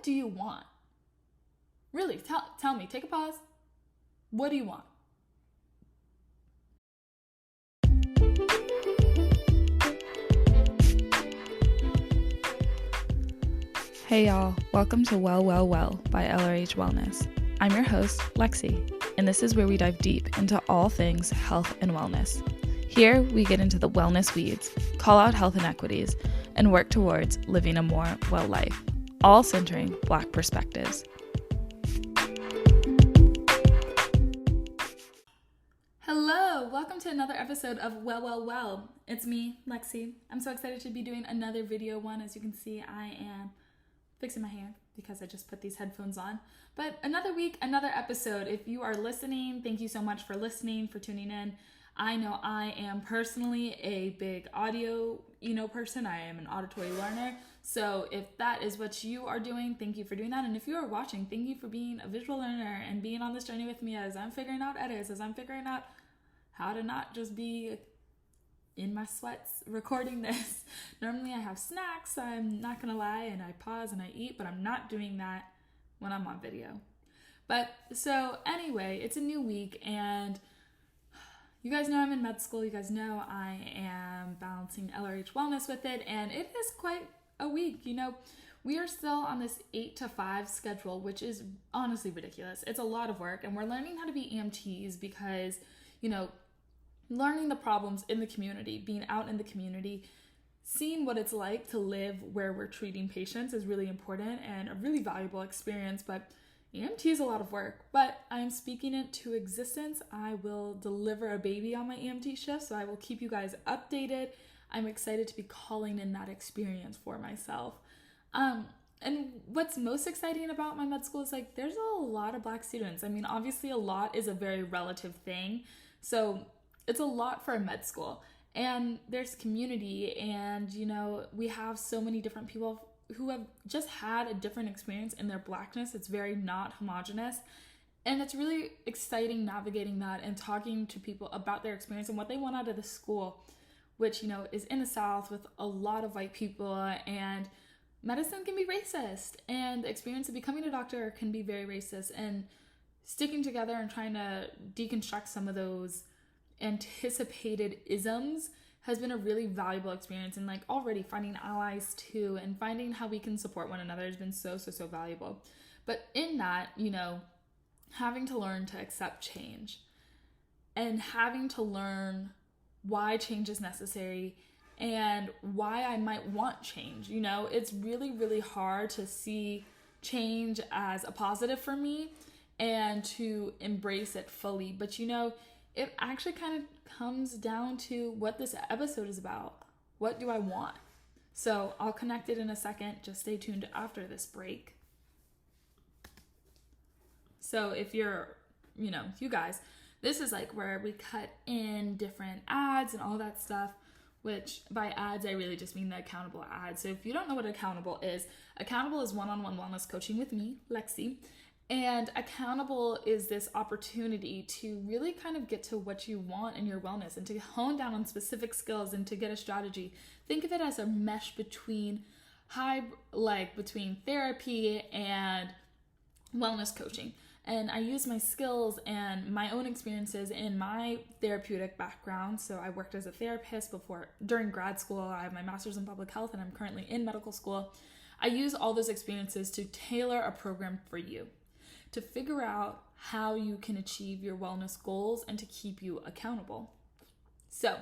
do you want? Really, tell me. Take a pause. What do you want? Hey y'all, welcome to Well, Well, Well by LRH Wellness. I'm your host, Lexi, and this is where we dive deep into all things health and wellness. Here, we get into the wellness weeds, call out health inequities, and work towards living a more well life, all centering Black perspectives. Hello, welcome to another episode of Well, Well, Well. It's me, Lexi. I'm so excited to be doing another video one. As you can see, I am fixing my hair because I just put these headphones on. But another week, another episode. If you are listening, thank you so much for listening, for tuning in. I know I am personally a big audio, person. I am an auditory learner. So if that is what you are doing, thank you for doing that. And if you are watching, thank you for being a visual learner and being on this journey with me as I'm figuring out edits, as I'm figuring out how to not just be in my sweats recording this. Normally I have snacks, I'm not gonna lie, and I pause and I eat, but I'm not doing that when I'm on video. But so anyway, it's a new week and you guys know I'm in med school. You guys know I am balancing LRH wellness with it, and it is quite a week. We are still on this 8 to 5 schedule, which is honestly ridiculous. It's a lot of work, and we're learning how to be EMTs because, learning the problems in the community, being out in the community, seeing what it's like to live where we're treating patients is really important and a really valuable experience. But EMT is a lot of work, but I'm speaking it to existence. I will deliver a baby on my EMT shift, so I will keep you guys updated. I'm excited to be calling in that experience for myself. And what's most exciting about my med school is there's a lot of Black students. I mean, obviously a lot is a very relative thing. So it's a lot for a med school, and there's community, and we have so many different people who have just had a different experience in their Blackness. It's very not homogenous, and it's really exciting navigating that and talking to people about their experience and what they want out of the school, which is in the South with a lot of white people, and medicine can be racist, and the experience of becoming a doctor can be very racist, and sticking together and trying to deconstruct some of those anticipated isms has been a really valuable experience. And already finding allies too, and finding how we can support one another has been so valuable. But in that, having to learn to accept change and having to learn why change is necessary and why I might want change. It's really hard to see change as a positive for me and to embrace it fully. But it actually kind of comes down to what this episode is about. What do I want? So I'll connect it in a second. Just stay tuned after this break. So if you're, you guys, this is where we cut in different ads and all that stuff, which by ads, I really just mean the accountable ads. So if you don't know what accountable is one-on-one wellness coaching with me, Lexi. And accountable is this opportunity to really kind of get to what you want in your wellness and to hone down on specific skills and to get a strategy. Think of it as a mesh between between therapy and wellness coaching. And I use my skills and my own experiences in my therapeutic background. So I worked as a therapist during grad school. I have my master's in public health and I'm currently in medical school. I use all those experiences to tailor a program for you, to figure out how you can achieve your wellness goals and to keep you accountable. So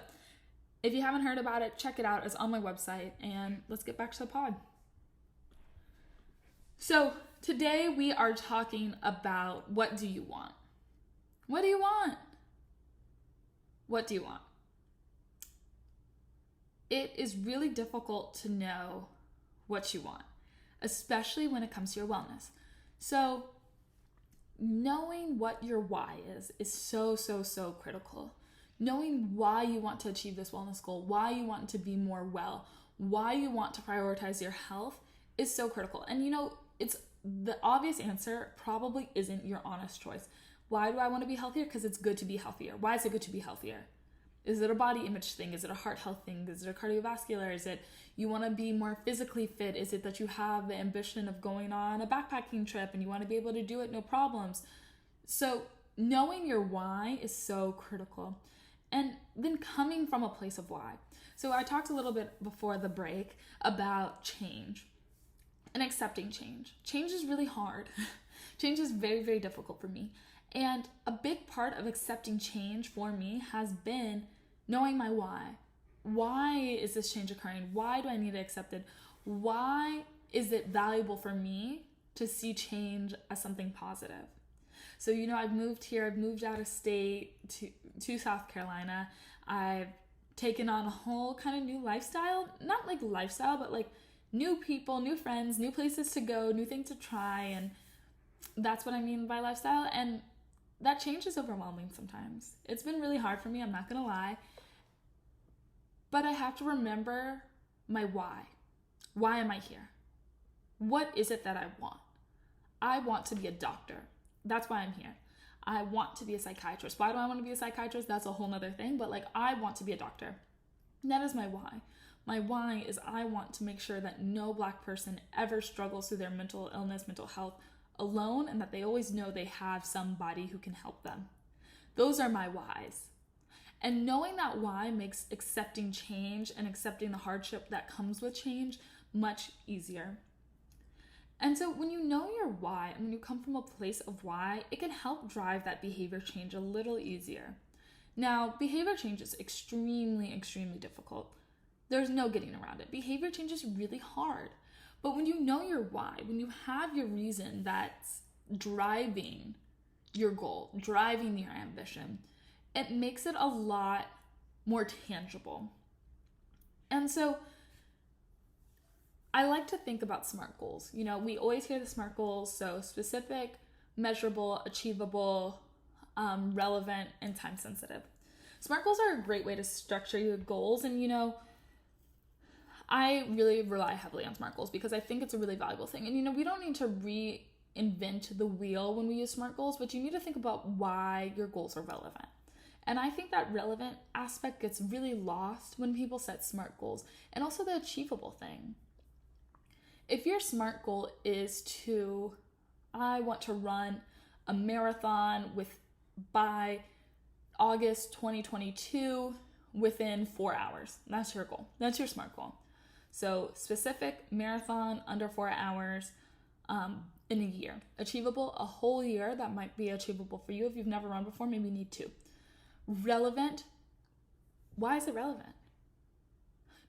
if you haven't heard about it, check it out. It's on my website, and let's get back to the pod. So today we are talking about what do you want? What do you want? What do you want? It is really difficult to know what you want, especially when it comes to your wellness. So knowing what your why is so critical. Knowing why you want to achieve this wellness goal, why you want to be more well, why you want to prioritize your health is so critical. And it's the obvious answer probably isn't your honest choice. Why do I want to be healthier? Because it's good to be healthier. Why is it good to be healthier? Is it a body image thing? Is it a heart health thing? Is it a cardiovascular? Is it you want to be more physically fit? Is it that you have the ambition of going on a backpacking trip and you want to be able to do it no problems? So knowing your why is so critical. And then coming from a place of why. So I talked a little bit before the break about change and accepting change. Change is really hard. Change is very, very difficult for me. And a big part of accepting change for me has been knowing my why. Why is this change occurring? Why do I need to accept it? Why is it valuable for me to see change as something positive? So, I've moved here, I've moved out of state to South Carolina. I've taken on a whole kind of new lifestyle, not like lifestyle, but like new people, new friends, new places to go, new things to try. And that's what I mean by lifestyle. And that change is overwhelming sometimes. It's been really hard for me, I'm not gonna lie. But I have to remember my why. Why am I here? What is it that I want? I want to be a doctor. That's why I'm here. I want to be a psychiatrist. Why do I want to be a psychiatrist? That's a whole nother thing, but I want to be a doctor. And that is my why. My why is I want to make sure that no Black person ever struggles through their mental illness, mental health alone, and that they always know they have somebody who can help them. Those are my whys. And knowing that why makes accepting change and accepting the hardship that comes with change much easier. And so when you know your why and when you come from a place of why, it can help drive that behavior change a little easier. Now, behavior change is extremely, extremely difficult. There's no getting around it. Behavior change is really hard. But when you know your why, when you have your reason that's driving your goal, driving your ambition, it makes it a lot more tangible. And so I like to think about SMART goals. We always hear the SMART goals, so specific, measurable, achievable, relevant, and time sensitive. SMART goals are a great way to structure your goals, and I really rely heavily on SMART goals because I think it's a really valuable thing. And we don't need to reinvent the wheel when we use SMART goals, but you need to think about why your goals are relevant. And I think that relevant aspect gets really lost when people set SMART goals, and also the achievable thing. If your SMART goal is I want to run a marathon by August 2022 within 4 hours. That's your goal. That's your SMART goal. So specific marathon under 4 hours in a year. Achievable, a whole year. That might be achievable for you if you've never run before. Maybe you need to. Relevant. Why is it relevant?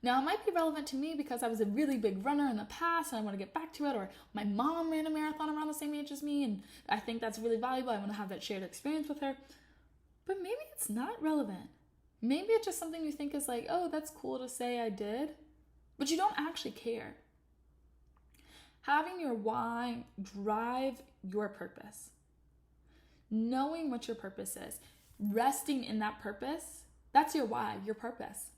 Now, it might be relevant to me because I was a really big runner in the past and I want to get back to it, or my mom ran a marathon around the same age as me and I think that's really valuable. I want to have that shared experience with her. But maybe it's not relevant. Maybe it's just something you think is oh, that's cool to say I did, but you don't actually care. Having your why drive your purpose. Knowing what your purpose is. Resting in that purpose, that's your why, your purpose.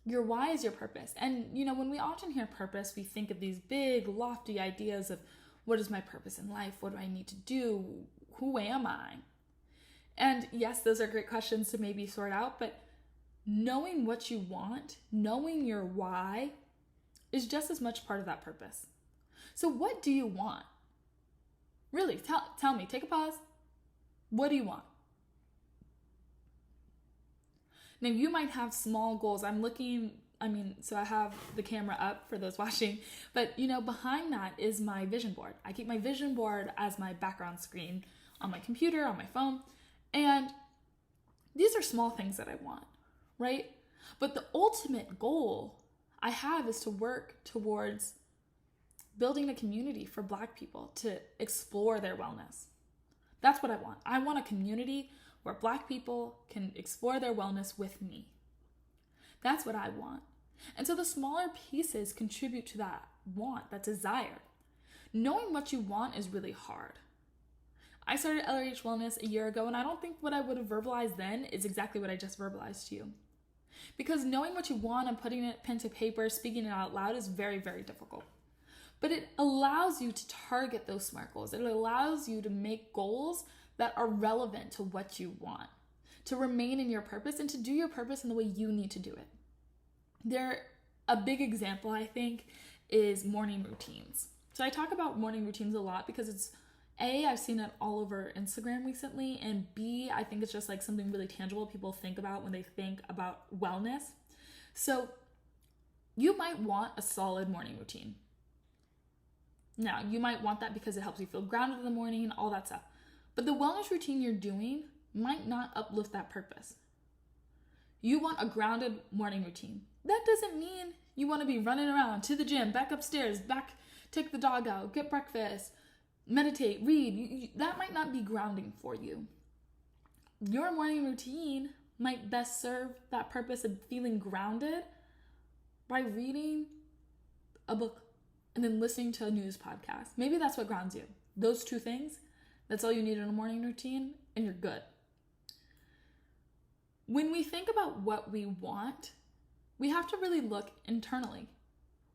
Your why is your purpose. And, when we often hear purpose, we think of these big, lofty ideas of what is my purpose in life? What do I need to do? Who am I? And yes, those are great questions to maybe sort out, but knowing what you want, knowing your why is just as much part of that purpose. So what do you want? Really, tell me, take a pause. What do you want? Now, you might have small goals. So I have the camera up for those watching, but behind that is my vision board. I keep my vision board as my background screen on my computer, on my phone, and these are small things that I want, right? But the ultimate goal I have is to work towards building a community for Black people to explore their wellness. That's what I want. I want a community where Black people can explore their wellness with me. That's what I want. And so the smaller pieces contribute to that want, that desire. Knowing what you want is really hard. I started LRH Wellness a year ago, and I don't think what I would have verbalized then is exactly what I just verbalized to you. Because knowing what you want and putting it pen to paper, speaking it out loud is very, very difficult. But it allows you to target those SMART goals. It allows you to make goals that are relevant to what you want. to remain in your purpose and to do your purpose in the way you need to do it. A big example, I think, is morning routines. So I talk about morning routines a lot because it's A, I've seen it all over Instagram recently, and B, I think it's just like something really tangible people think about when they think about wellness. So you might want a solid morning routine. Now, you might want that because it helps you feel grounded in the morning and all that stuff. But the wellness routine you're doing might not uplift that purpose. You want a grounded morning routine. That doesn't mean you want to be running around to the gym, back upstairs, take the dog out, get breakfast, meditate, read. That might not be grounding for you. Your morning routine might best serve that purpose of feeling grounded by reading a book and then listening to a news podcast. Maybe that's what grounds you. Those two things, that's all you need in a morning routine, and you're good. When we think about what we want, we have to really look internally.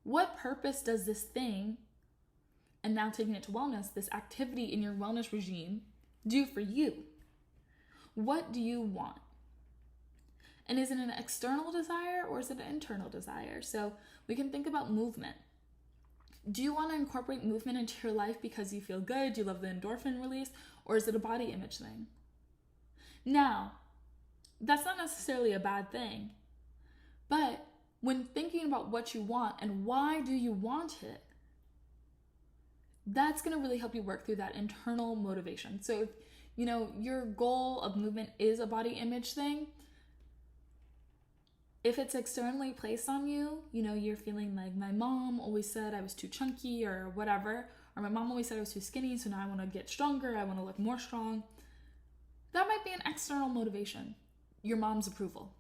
What purpose does this thing, and now taking it to wellness, this activity in your wellness regime, do for you? What do you want? And is it an external desire or is it an internal desire? So we can think about movement. Do you want to incorporate movement into your life because you feel good, you love the endorphin release, or is it a body image thing? Now, that's not necessarily a bad thing, but when thinking about what you want and why do you want it, that's going to really help you work through that internal motivation. So if, your goal of movement is a body image thing, if it's externally placed on you, you're feeling like my mom always said I was too chunky or whatever, or my mom always said I was too skinny, so now I want to get stronger, I want to look more strong. That might be an external motivation, your mom's approval.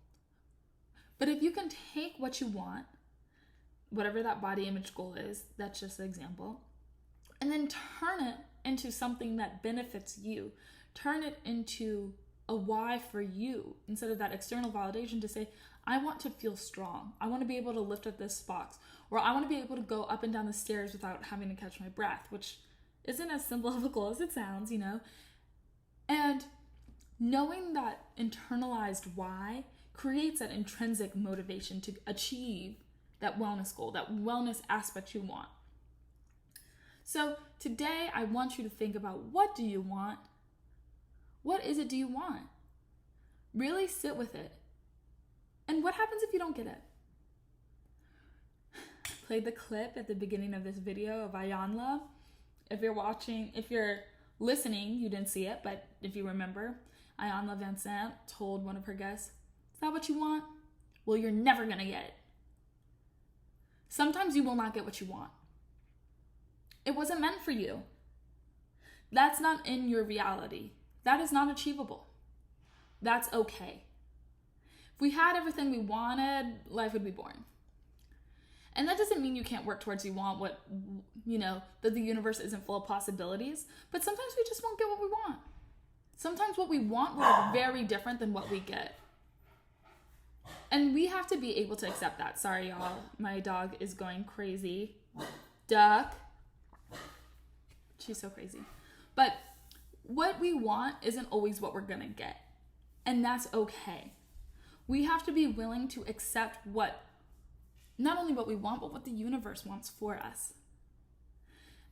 But if you can take what you want, whatever that body image goal is, that's just an example, and then turn it into something that benefits you, turn it into a why for you, instead of that external validation to say, I want to feel strong. I want to be able to lift up this box, or I want to be able to go up and down the stairs without having to catch my breath, which isn't as simple of a goal as it sounds, And knowing that internalized why creates that intrinsic motivation to achieve that wellness goal, that wellness aspect you want. So today I want you to think about, what do you want? What is it do you want? Really sit with it. And what happens if you don't get it? I played the clip at the beginning of this video of Ayanla. If you're listening, you didn't see it, but if you remember, Ayanla Vincent told one of her guests, is that what you want? Well, you're never gonna get it. Sometimes you will not get what you want. It wasn't meant for you. That's not in your reality. That is not achievable. That's okay. If we had everything we wanted, life would be boring. And that doesn't mean you can't work towards you want what, that the universe isn't full of possibilities, but sometimes we just won't get what we want. Sometimes what we want will look very different than what we get. And we have to be able to accept that. Sorry, y'all. My dog is going crazy. Duck. She's so crazy. But what we want isn't always what we're going to get. And that's okay. We have to be willing to accept not only what we want, but what the universe wants for us.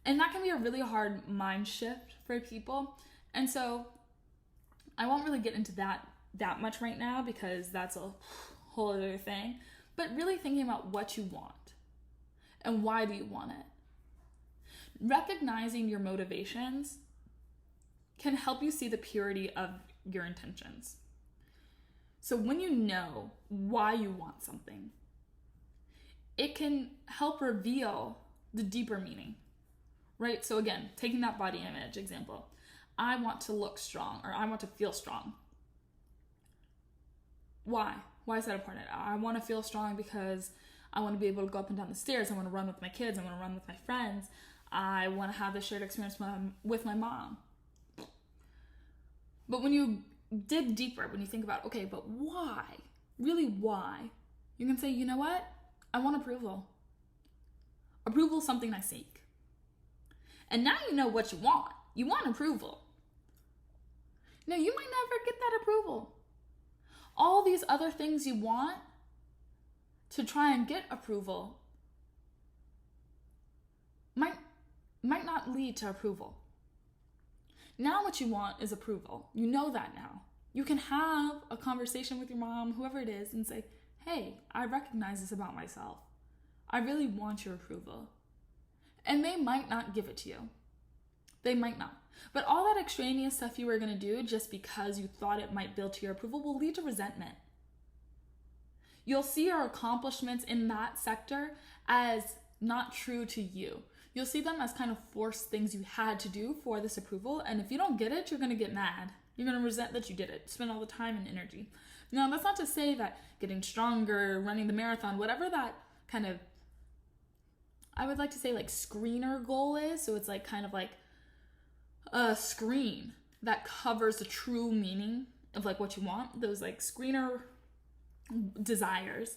And that can be a really hard mind shift for people. And so I won't really get into that much right now because that's a whole other thing. But really thinking about what you want and why do you want it. Recognizing your motivations can help you see the purity of your intentions. So when you know why you want something, it can help reveal the deeper meaning, right? So again, taking that body image example, I want to look strong, or I want to feel strong. Why? Why is that important? I want to feel strong because I want to be able to go up and down the stairs. I want to run with my kids. I want to run with my friends. I want to have this shared experience with my mom. But when you dig deeper, when you think about, okay, but why? Really why? You can say, you know what? I want approval. Approval is something I seek. And now you know what you want. You want approval. Now, you might never get that approval. all these other things you want to try and get approval might not lead to approval. Now what you want is approval. You know that now. You can have a conversation with your mom, whoever it is, and say, hey, I recognize this about myself. I really want your approval. And they might not give it to you. They might not. But all that extraneous stuff you were going to do just because you thought it might build to your approval will lead to resentment. You'll see your accomplishments in that sector as not true to you. You'll see them as kind of forced things you had to do for this approval. And if you don't get it, you're going to get mad. You're going to resent that you did it. Spend all the time and energy. Now, that's not to say that getting stronger, running the marathon, whatever that kind of, I would like to say like screener goal is. So it's like kind of like a screen that covers the true meaning of like what you want. Those like screener desires.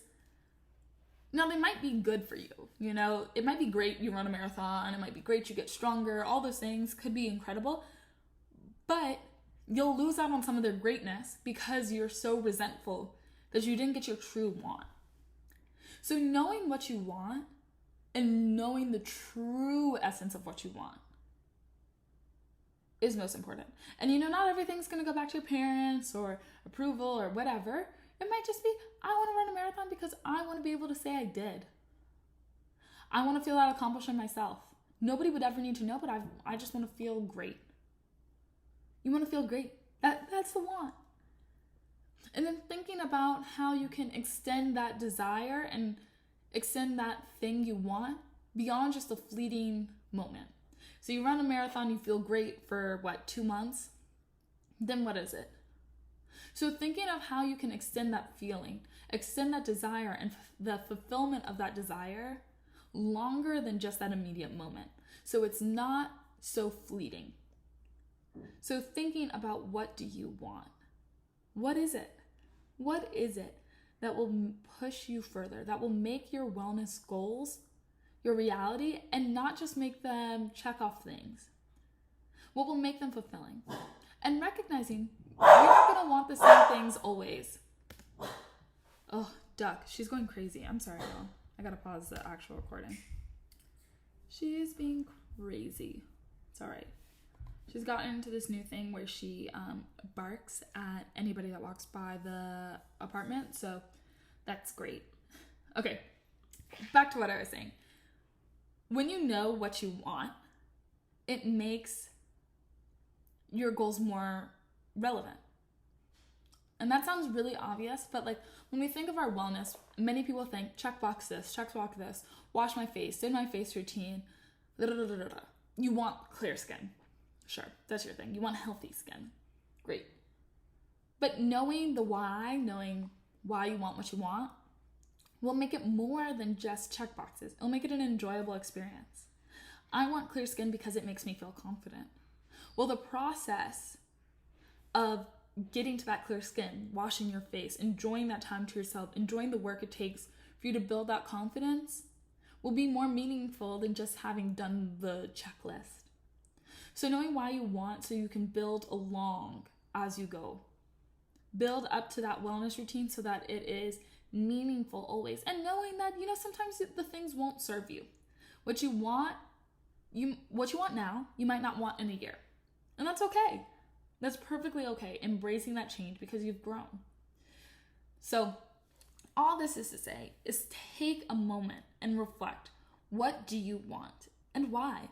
Now, they might be good for you, you know, it might be great you run a marathon, it might be great you get stronger, all those things could be incredible, but you'll lose out on some of their greatness because you're so resentful that you didn't get your true want. So knowing what you want and knowing the true essence of what you want is most important. And you know, not everything's going to go back to your parents or approval or whatever. It might just be, I want to run a marathon because I want to be able to say I did. I want to feel that accomplishment myself. Nobody would ever need to know, but I just want to feel great. You want to feel great. That's the want. And then thinking about how you can extend that desire and extend that thing you want beyond just a fleeting moment. So you run a marathon, you feel great for 2 months? Then what is it? So thinking of how you can extend that feeling, extend that desire and the fulfillment of that desire longer than just that immediate moment. So it's not so fleeting. So thinking about, what do you want? What is it? What is it that will push you further, that will make your wellness goals your reality and not just make them check off things? What will make them fulfilling? And recognizing we're not going to want the same things always. Oh, duck. She's going crazy. I'm sorry, y'all. I got to pause the actual recording. She's being crazy. It's all right. She's gotten into this new thing where she barks at anybody that walks by the apartment. So that's great. Okay, back to what I was saying. When you know what you want, it makes your goals more relevant. And that sounds really obvious, but like when we think of our wellness, many people think check box this, wash my face, did my face routine, You want clear skin. Sure, that's your thing. You want healthy skin. Great. But knowing the why, knowing why you want what you want, will make it more than just check boxes. It'll make it an enjoyable experience. I want clear skin because it makes me feel confident. Well, the process of getting to that clear skin, washing your face, enjoying that time to yourself, enjoying the work it takes for you to build that confidence will be more meaningful than just having done the checklist. So knowing why you want so you can build along as you go. Build up to that wellness routine so that it is meaningful always. And knowing that, sometimes the things won't serve you. What you want now, you might not want in a year. And that's okay. That's perfectly okay. Embracing that change because you've grown. So all this is to say is take a moment and reflect. What do you want and why?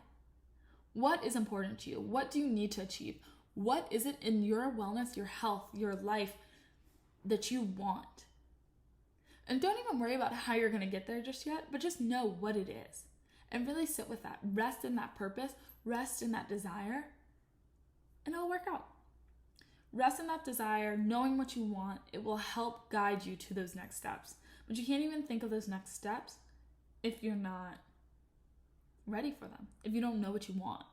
What is important to you? What do you need to achieve? What is it in your wellness, your health, your life that you want? And don't even worry about how you're going to get there just yet, but just know what it is and really sit with that. Rest in that purpose, rest in that desire, and it'll work out. Rest in that desire, knowing what you want. It will help guide you to those next steps. But you can't even think of those next steps if you're not ready for them, if you don't know what you want.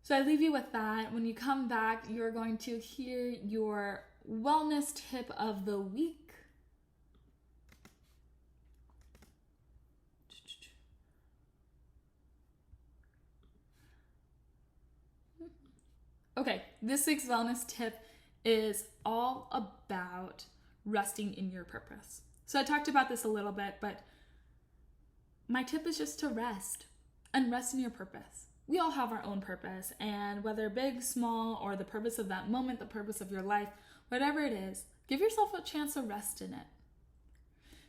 So I leave you with that. When you come back, you're going to hear your wellness tip of the week. Okay, this week's wellness tip is all about resting in your purpose. So I talked about this a little bit, but my tip is just to rest and rest in your purpose. We all have our own purpose, and whether big, small, or the purpose of that moment, the purpose of your life, whatever it is, give yourself a chance to rest in it.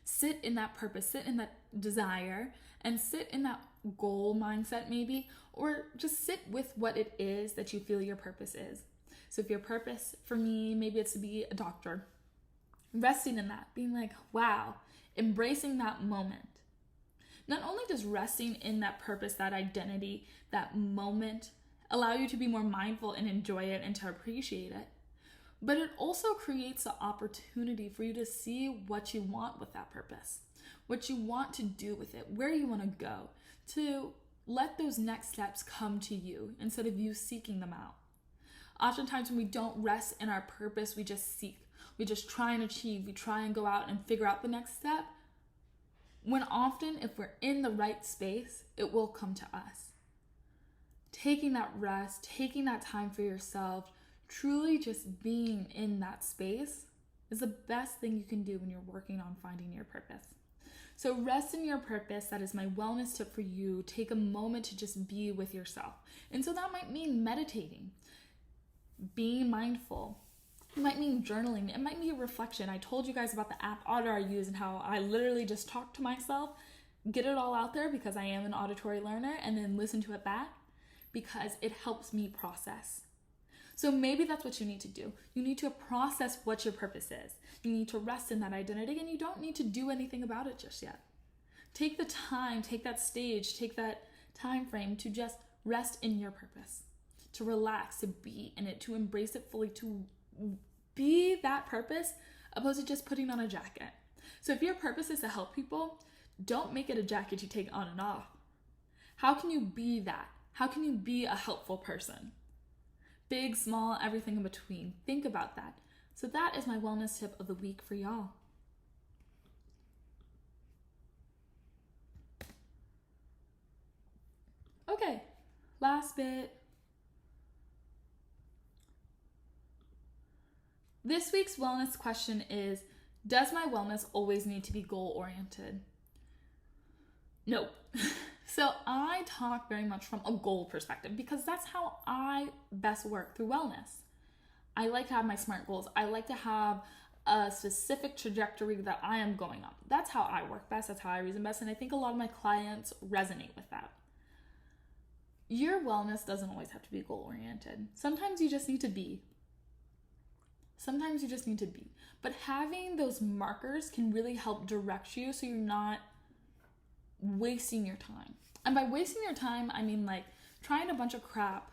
Sit in that purpose, sit in that desire, and sit in that goal mindset maybe, or just sit with what it is that you feel your purpose is. So if your purpose, for me, maybe it's to be a doctor, resting in that, being like, wow, embracing that moment. Not only does resting in that purpose, that identity, that moment allow you to be more mindful and enjoy it and to appreciate it, but it also creates the opportunity for you to see what you want with that purpose, what you want to do with it, where you want to go, to let those next steps come to you instead of you seeking them out. Oftentimes when we don't rest in our purpose, we just seek, we just try and achieve, we try and go out and figure out the next step. When often, if we're in the right space, it will come to us. Taking that rest, taking that time for yourself, truly just being in that space is the best thing you can do when you're working on finding your purpose. So rest in your purpose. That is my wellness tip for you. Take a moment to just be with yourself. And so that might mean meditating, being mindful. It might mean journaling. It might mean reflection. I told you guys about the app Otter I use and how I literally just talk to myself, get it all out there because I am an auditory learner, and then listen to it back because it helps me process. So maybe that's what you need to do. You need to process what your purpose is. You need to rest in that identity, and you don't need to do anything about it just yet. Take the time, take that stage, take that time frame to just rest in your purpose, to relax, to be in it, to embrace it fully, to be that purpose opposed to just putting on a jacket. So if your purpose is to help people, don't make it a jacket you take on and off. How can you be that? How can you be a helpful person? Big, small, everything in between. Think about that. So that is my wellness tip of the week for y'all. Okay, last bit. This week's wellness question is, does my wellness always need to be goal-oriented? No. So I talk very much from a goal perspective because that's how I best work through wellness. I like to have my SMART goals. I like to have a specific trajectory that I am going on. That's how I work best. That's how I reason best. And I think a lot of my clients resonate with that. Your wellness doesn't always have to be goal-oriented. Sometimes you just need to be. But having those markers can really help direct you so you're not wasting your time. And by wasting your time, I mean like trying a bunch of crap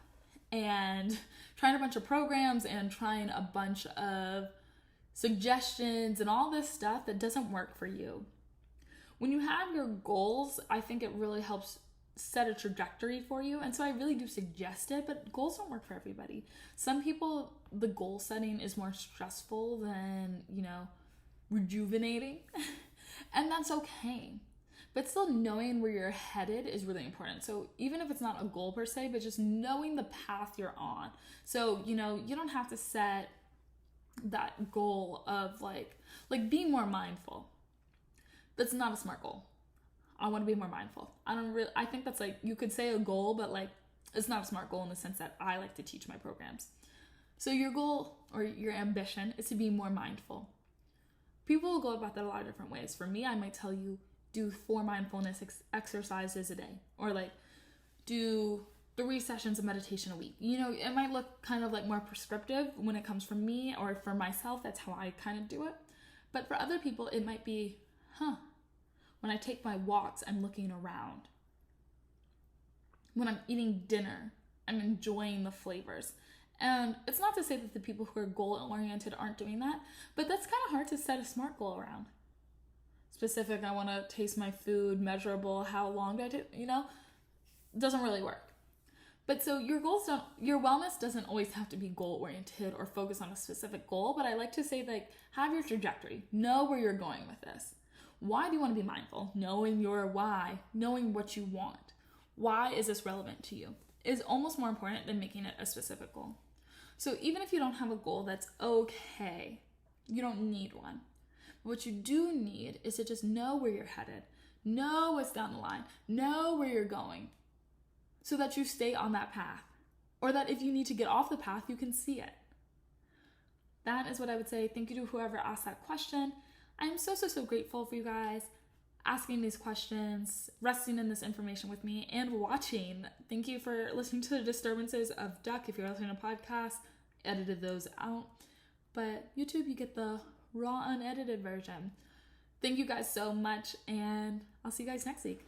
and trying a bunch of programs and trying a bunch of suggestions and all this stuff that doesn't work for you. When you have your goals, I think it really helps set a trajectory for you. And so I really do suggest it, but goals don't work for everybody. Some people, the goal setting is more stressful than, rejuvenating. And that's okay. But still knowing where you're headed is really important. So even if it's not a goal per se, but just knowing the path you're on. So, you don't have to set that goal of like being more mindful. That's not a SMART goal. I want to be more mindful. I think that's you could say a goal, but it's not a SMART goal in the sense that I like to teach my programs. So your goal or your ambition is to be more mindful. People will go about that a lot of different ways. For me, I might tell you, do 4 mindfulness exercises a day, or do 3 sessions of meditation a week. It might look kind of more prescriptive when it comes from me or for myself. That's how I kind of do it. But for other people, it might be, when I take my walks, I'm looking around. When I'm eating dinner, I'm enjoying the flavors. And it's not to say that the people who are goal-oriented aren't doing that, but that's kind of hard to set a SMART goal around. Specific, I want to taste my food, measurable, how long do I do, doesn't really work. But so your wellness doesn't always have to be goal-oriented or focus on a specific goal, but I like to say have your trajectory, know where you're going with this. Why do you want to be mindful? Knowing your why, knowing what you want. Why is this relevant to you? Is almost more important than making it a specific goal. So even if you don't have a goal, that's okay. You don't need one. What you do need is to just know where you're headed, know what's down the line, know where you're going, so that you stay on that path. Or that if you need to get off the path, you can see it. That is what I would say. Thank you to whoever asked that question. I am so grateful for you guys asking these questions, resting in this information with me, and watching. Thank you for listening to the disturbances of Duck. If you're listening to podcasts, edited those out. But YouTube, you get the raw, unedited version. Thank you guys so much, and I'll see you guys next week.